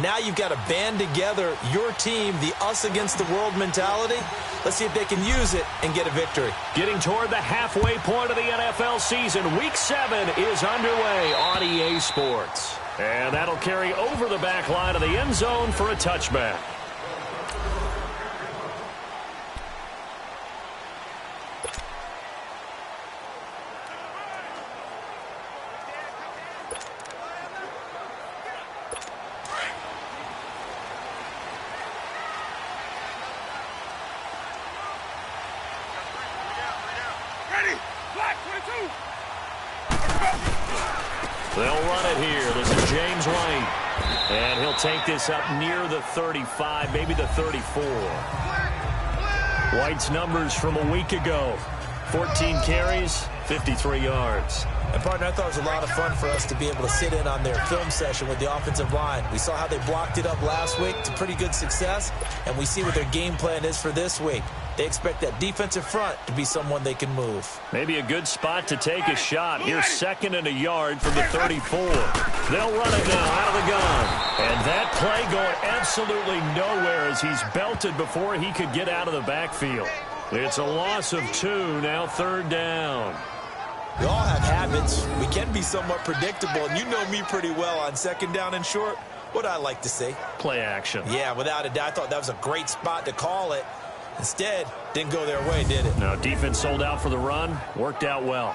Now you've got to band together your team, the us against the world mentality. Let's see if they can use it and get a victory. Getting toward the halfway point of the NFL season, Week 7 is underway on EA Sports. And that'll carry over the back line of the end zone for a touchback. They'll run it here. This is James White. And he'll take this up near the 35, maybe the 34. White's numbers from a week ago. 14 carries, 53 yards. And, partner, I thought it was a lot of fun for us to be able to sit in on their film session with the offensive line. We saw how they blocked it up last week to pretty good success, and we see what their game plan is for this week. They expect that defensive front to be someone they can move. Maybe a good spot to take a shot. Here's 2nd and a yard from the 34. They'll run it now out of the gun. And that play going absolutely nowhere as he's belted before he could get out of the backfield. It's a loss of 2, now 3rd down. We all have habits. We can be somewhat predictable, and you know me pretty well on 2nd down and short. What I like to say? Play action. Yeah, without a doubt. I thought that was a great spot to call it. Instead, didn't go their way, did it? No, defense sold out for the run. Worked out well.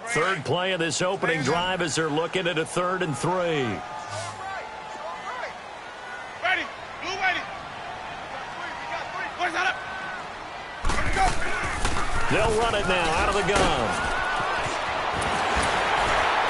Third play of this opening drive as they're looking at a 3rd and 3. They'll run it now out of the gun.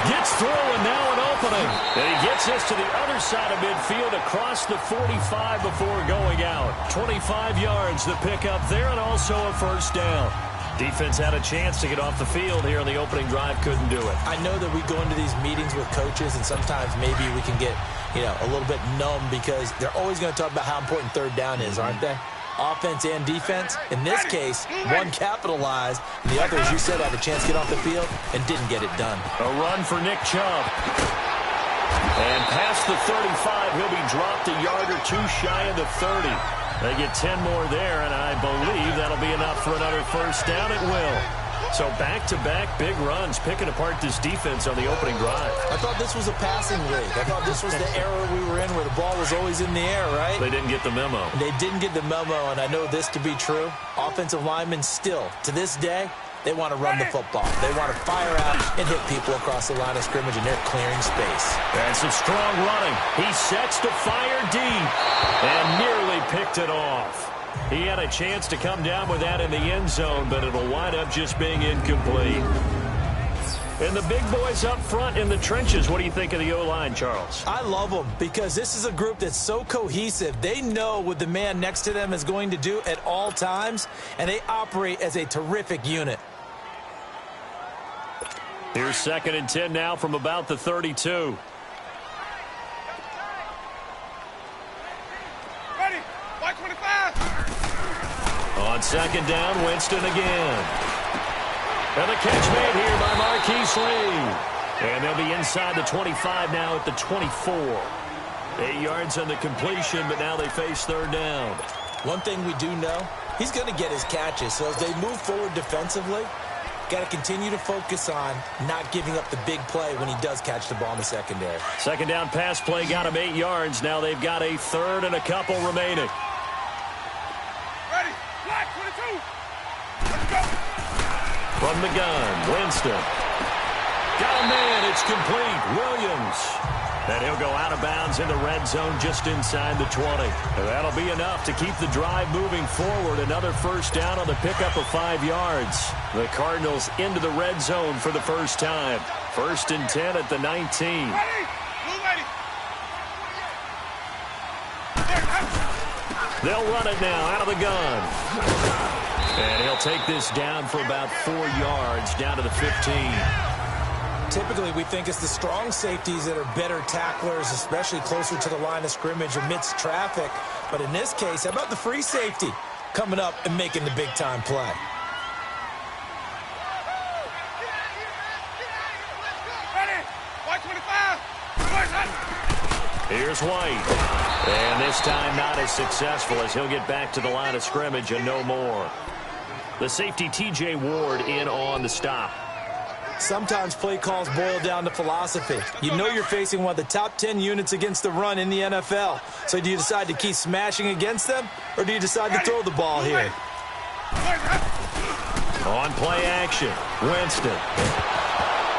Gets through and now an opening. And he gets this to the other side of midfield across the 45 before going out. 25 yards the pickup there and also a 1st down. Defense had a chance to get off the field here on the opening drive. Couldn't do it. I know that we go into these meetings with coaches and sometimes maybe we can get, a little bit numb because they're always going to talk about how important 3rd down is, aren't they? Offense and defense. In this case, one capitalized, and the other, as you said, had a chance to get off the field and didn't get it done. A run for Nick Chubb. And past the 35, he'll be dropped a yard or 2 shy of the 30. They get 10 more there, and I believe that'll be enough for another 1st down. It will. So back-to-back big runs, picking apart this defense on the opening drive. I thought this was a passing league. I thought this was the era we were in where the ball was always in the air, right? They didn't get the memo. They didn't get the memo, and I know this to be true. Offensive linemen still, to this day, they want to run the football. They want to fire out and hit people across the line of scrimmage, and they're clearing space. And some strong running. He sets to fire deep and nearly picked it off. He had a chance to come down with that in the end zone, but it'll wind up just being incomplete. And the big boys up front in the trenches, what do you think of the O-line, Charles? I love them because this is a group that's so cohesive. They know what the man next to them is going to do at all times, and they operate as a terrific unit. Here's 2nd and 10 now from about the 32. On 2nd down, Winston again. And the catch made here by Marquise Lee. And they'll be inside the 25 now at the 24. 8 yards on the completion, but now they face 3rd down. One thing we do know, he's going to get his catches. So as they move forward defensively, got to continue to focus on not giving up the big play when he does catch the ball in the secondary. 2nd down pass play got him 8 yards. Now they've got a 3rd and a couple remaining. From the gun, Winston. Got a man, it's complete. Williams. And he'll go out of bounds in the red zone just inside the 20. And that'll be enough to keep the drive moving forward. Another 1st down on the pickup of 5 yards. The Cardinals into the red zone for the first time. 1st and 10 at the 19. They'll run it now out of the gun. And he'll take this down for about 4 yards, down to the 15. Typically, we think it's the strong safeties that are better tacklers, especially closer to the line of scrimmage amidst traffic. But in this case, how about the free safety coming up and making the big-time play? Here's White. And this time not as successful as he'll get back to the line of scrimmage and no more. The safety T.J. Ward in on the stop. Sometimes play calls boil down to philosophy. You know you're facing one of the top 10 units against the run in the NFL. So do you decide to keep smashing against them, or do you decide to throw the ball here? On play action, Winston.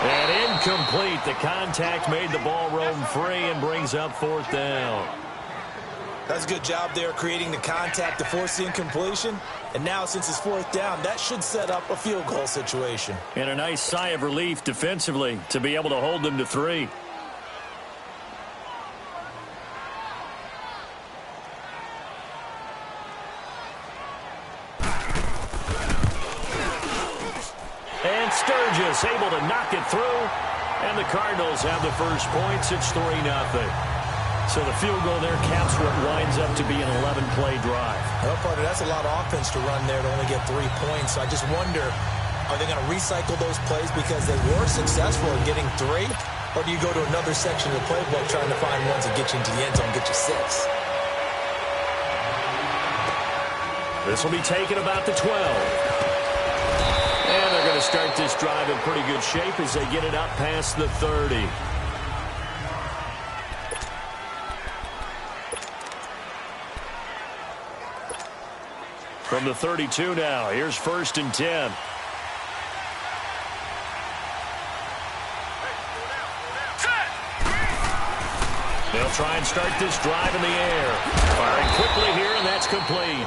And incomplete. The contact made the ball roam free and brings up 4th down. That's a good job there creating the contact to force the incompletion. And now, since it's 4th down, that should set up a field goal situation. And a nice sigh of relief defensively to be able to hold them to 3. And Sturgis able to knock it through. And the Cardinals have the first points. It's 3-0. So the field goal there caps what winds up to be an 11-play drive. Well, partner, that's a lot of offense to run there to only get 3 points. So I just wonder, are they going to recycle those plays because they were successful in getting 3? Or do you go to another section of the playbook trying to find ones that get you into the end zone and get you 6? This will be taken about the 12. And they're going to start this drive in pretty good shape as they get it up past the 30. From the 32 now, here's 1st and 10. They'll try and start this drive in the air. Firing quickly here, and that's complete.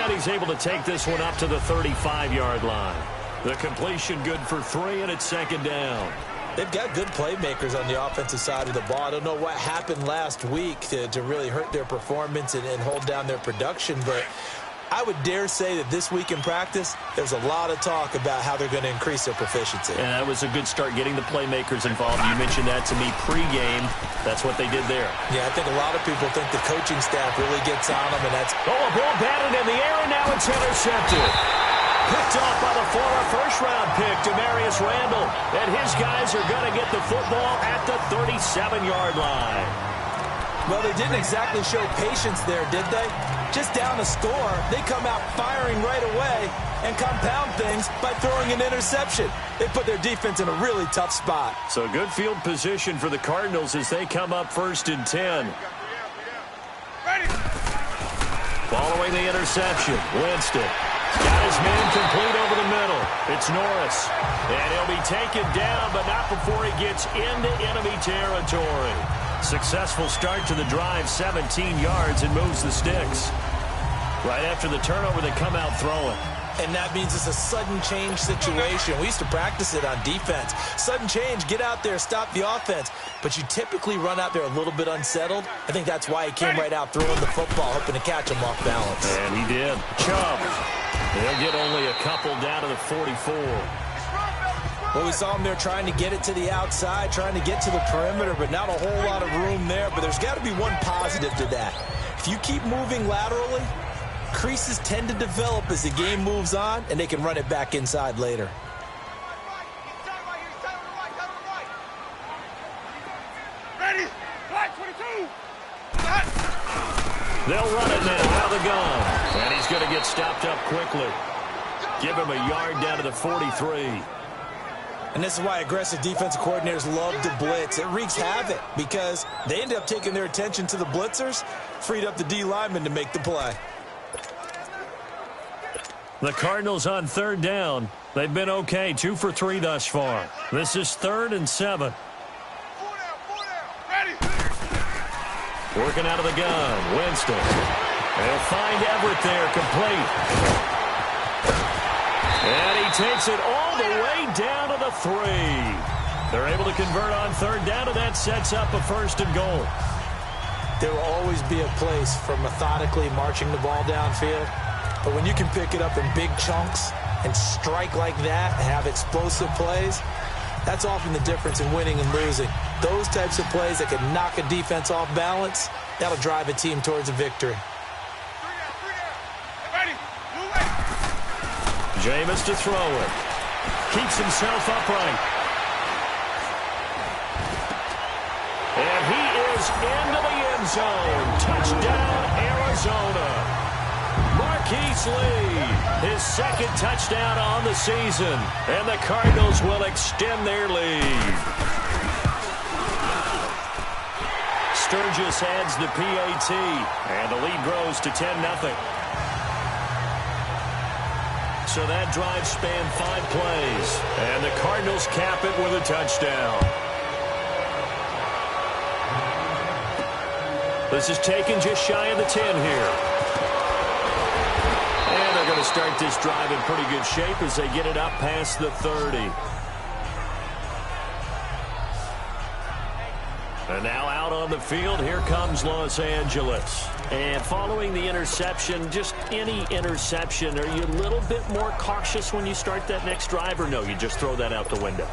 And he's able to take this one up to the 35-yard line. The completion good for 3, and it's 2nd down. They've got good playmakers on the offensive side of the ball. I don't know what happened last week to really hurt their performance and hold down their production, but I would dare say that this week in practice, there's a lot of talk about how they're going to increase their proficiency. And that was a good start getting the playmakers involved. You mentioned that to me pregame. That's what they did there. Yeah, I think a lot of people think the coaching staff really gets on them, and that's... Oh, a ball batted in the air, and now it's intercepted. Picked off by the former first-round pick, Demarius Randall. And his guys are going to get the football at the 37-yard line. Well, they didn't exactly show patience there, did they? Just down a score, they come out firing right away and compound things by throwing an interception. They put their defense in a really tough spot. So good field position for the Cardinals as they come up 1st and 10. Following the interception, Winston got his man complete over the middle. It's Norris. And he'll be taken down, but not before he gets into enemy territory. Successful start to the drive, 17 yards, and moves the sticks. Right after the turnover, they come out throwing. And that means it's a sudden change situation. We used to practice it on defense. Sudden change, get out there, stop the offense. But you typically run out there a little bit unsettled. I think that's why he came right out throwing the football, hoping to catch him off balance. And he did. Chubb. They'll get only a couple down to the 44. Well, we saw him there trying to get it to the outside, trying to get to the perimeter, but not a whole lot of room there. But there's got to be one positive to that. If you keep moving laterally, creases tend to develop as the game moves on, and they can run it back inside later. Ready? Black 22. They'll run it now out of the gun. And he's going to get stopped up quickly. Give him a yard down to the 43. And this is why aggressive defensive coordinators love to blitz. It wreaks havoc because they end up taking their attention to the blitzers, freed up the D lineman to make the play. The Cardinals on 3rd down. They've been okay, 2 for 3 thus far. This is 3rd and 7. Ready? Working out of the gun, Winston. They'll find Everett there, complete. And he takes it all the way down to the 3. They're able to convert on 3rd down, and that sets up a 1st and goal. There will always be a place for methodically marching the ball downfield. But when you can pick it up in big chunks and strike like that and have explosive plays, that's often the difference in winning and losing. Those types of plays that can knock a defense off balance, that'll drive a team towards a victory. Jameis to throw it. Keeps himself upright. And he is goes into the end zone. Touchdown, Arizona. Marquise Lee, his second touchdown on the season. And the Cardinals will extend their lead. Sturgis adds the PAT, and the lead grows to 10-0. So that drive spanned 5 plays, and the Cardinals cap it with a touchdown. This is taken just shy of the 10 here. And they're going to start this drive in pretty good shape as they get it up past the 30. And now out on the field, here comes Los Angeles. And following the interception, just any interception, are you a little bit more cautious when you start that next drive, or no, you just throw that out the window?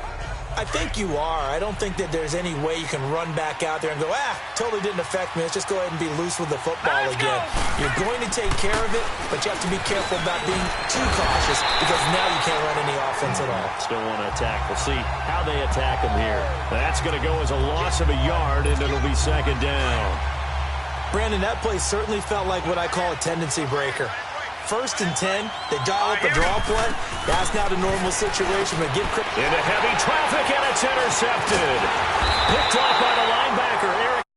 I think you are. I don't think that there's any way you can run back out there and go, totally didn't affect me. Let's just go ahead and be loose with the football again. You're going to take care of it, but you have to be careful about being too cautious because now you can't run any offense at all. Still want to attack. We'll see how they attack them here. That's going to go as a loss of a yard, and it'll be second down. Brandon, that play certainly felt like what I call a tendency breaker. 1st and 10, they dial up a draw play. That's not a normal situation, but give credit. Into heavy traffic, and it's intercepted. Picked off by the linebacker, Eric.